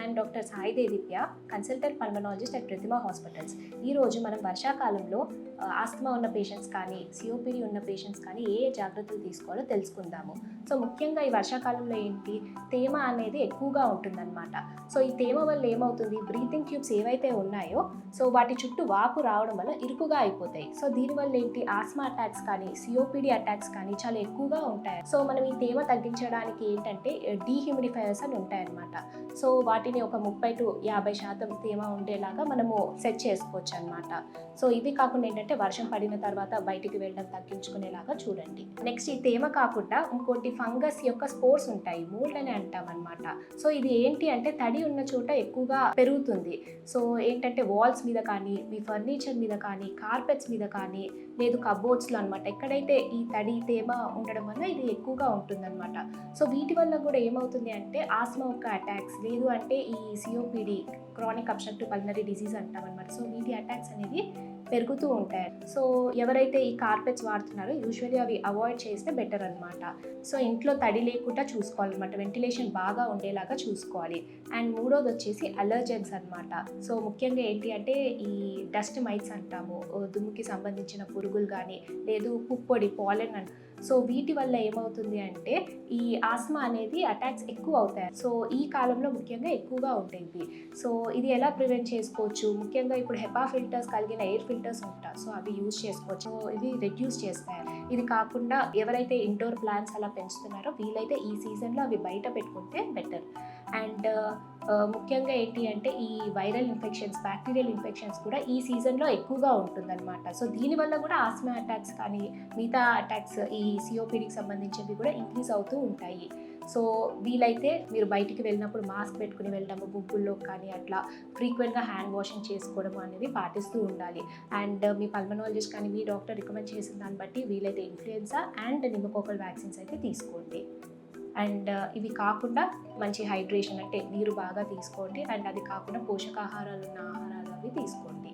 And doctor Sai Dedipya, consultant pulmonologist at Prathima hospitals. ఈరోజు మనం వర్షాకాలంలో ఆస్తమా ఉన్న పేషెంట్స్ కానీ, సిఓపిడి ఉన్న పేషెంట్స్ కానీ ఏ జాగ్రత్తలు తీసుకోవాలో తెలుసుకుందాము. సో ముఖ్యంగా ఈ వర్షాకాలంలో ఏంటి, తేమ అనేది ఎక్కువగా ఉంటుందన్నమాట. సో ఈ తేమ వల్ల ఏమవుతుంది, బ్రీతింగ్ ట్యూబ్స్ ఏవైతే ఉన్నాయో సో వాటి చుట్టూ వాపు రావడం వల్ల ఇరుకుగా అయిపోతాయి. సో దీనివల్ల ఏంటి, ఆస్మా అటాక్స్ కానీ, సిఓపిడి అటాక్స్ కానీ చాలా ఎక్కువగా ఉంటాయి. సో మనం ఈ తేమ తగ్గించడానికి ఏంటంటే డీహ్యూమిడిఫైయర్స్ అని ఉంటాయన్నమాట. సో వాటిని ఒక 30 to 50% తేమ ఉండేలాగా మనము సెట్ చేసుకోవచ్చు అనమాట. సో ఇవి కాకుండా ఏంటంటే వర్షం పడిన తర్వాత బయటికి వెళ్ళడం తగ్గించుకునేలాగా చూడండి. నెక్స్ట్ ఈ తేమ కాకుండా ఇంకోటి ఫంగస్ యొక్క స్పోర్స్ ఉంటాయి, మోల్డ్ అని అంటాం అనమాట. సో ఇది ఏంటి అంటే తడి ఉన్న చోట ఎక్కువగా పెరుగుతుంది. సో ఏంటంటే వాల్స్ మీద కానీ, మీ ఫర్నిచర్ మీద కానీ, కార్పెట్స్ మీద కానీ, లేదు కబోర్డ్స్లో అనమాట, ఎక్కడైతే ఈ తడి తేమ ఉండడం వల్ల ఇది ఎక్కువగా ఉంటుందన్నమాట. సో వీటి వల్ల కూడా ఏమవుతుంది అంటే ఆస్మా యొక్క అటాక్స్, లేదు అంటే ఈ COPD, chronic obstructive pulmonary disease అంటాం అనమాట. సో వీటి అటాక్స్ అనేది పెరుగుతూ ఉంటాయి. సో ఎవరైతే ఈ కార్పెట్స్ వాడుతున్నారో యూజువల్లీ అవి అవాయిడ్ చేస్తే బెటర్ అనమాట. సో ఇంట్లో తడి లేకుండా చూసుకోవాలన్నమాట, వెంటిలేషన్ బాగా ఉండేలాగా చూసుకోవాలి. అండ్ మూడోది వచ్చేసి అలర్జెన్స్ అనమాట. సో ముఖ్యంగా ఏంటి అంటే ఈ డస్ట్ మైట్స్ అంటాము, దుమ్ముకి సంబంధించిన పురుగులు కానీ, లేదు పుప్పొడి, పాలెన్ అంట. సో వీటి వల్ల ఏమవుతుంది అంటే ఈ ఆస్మా అనేది అటాక్స్ ఎక్కువ అవుతాయి. సో ఈ కాలంలో ముఖ్యంగా ఎక్కువగా ఉంటాయి ఇవి. సో ఇది ఎలా ప్రివెంట్ చేసుకోవచ్చు, ముఖ్యంగా ఇప్పుడు హెపా ఫిల్టర్స్ కలిగిన ఎయిర్ ఫిల్టర్స్ ఉంటాయి. సో అవి యూజ్ చేసుకోవచ్చు. సో ఇవి రెడ్యూస్ చేస్తాయి. ఇది కాకుండా ఎవరైతే ఇండోర్ ప్లాంట్స్ అలా పెంచుతున్నారో వీలైతే ఈ సీజన్లో అవి బయట పెట్టుకుంటే బెటర్. అండ్ ముఖ్యంగా ఏంటి అంటే ఈ వైరల్ ఇన్ఫెక్షన్స్, బ్యాక్టీరియల్ ఇన్ఫెక్షన్స్ కూడా ఈ సీజన్లో ఎక్కువగా ఉంటుందన్నమాట. సో దీనివల్ల కూడా ఆస్మా అటాక్స్ కానీ, మిగతా అటాక్స్ ఈ సిఓపిడికి సంబంధించినవి కూడా ఇంక్రీజ్ అవుతూ ఉంటాయి. సో వీలైతే మీరు బయటికి వెళ్ళినప్పుడు మాస్క్ పెట్టుకుని వెళ్ళడము, గుంపుల్లో కానీ అట్లా ఫ్రీక్వెంట్గా హ్యాండ్ వాషింగ్ చేసుకోవడం అనేది పాటిస్తూ ఉండాలి. అండ్ మీ పల్మనాలజిస్ట్ కానీ మీ డాక్టర్ రికమెండ్ చేసిన దాన్ని బట్టి వీలైతే ఇన్ఫ్లుయెన్జా అండ్ నిమోకోకల్ వ్యాక్సిన్స్ అయితే తీసుకోండి. అండ్ ఇవి కాకుండా మంచి హైడ్రేషన్ అంటే నీరు బాగా తీసుకోండి. అండ్ అది కాకుండా పోషకాహారాలు ఉన్న ఆహారాలు అవి తీసుకోండి.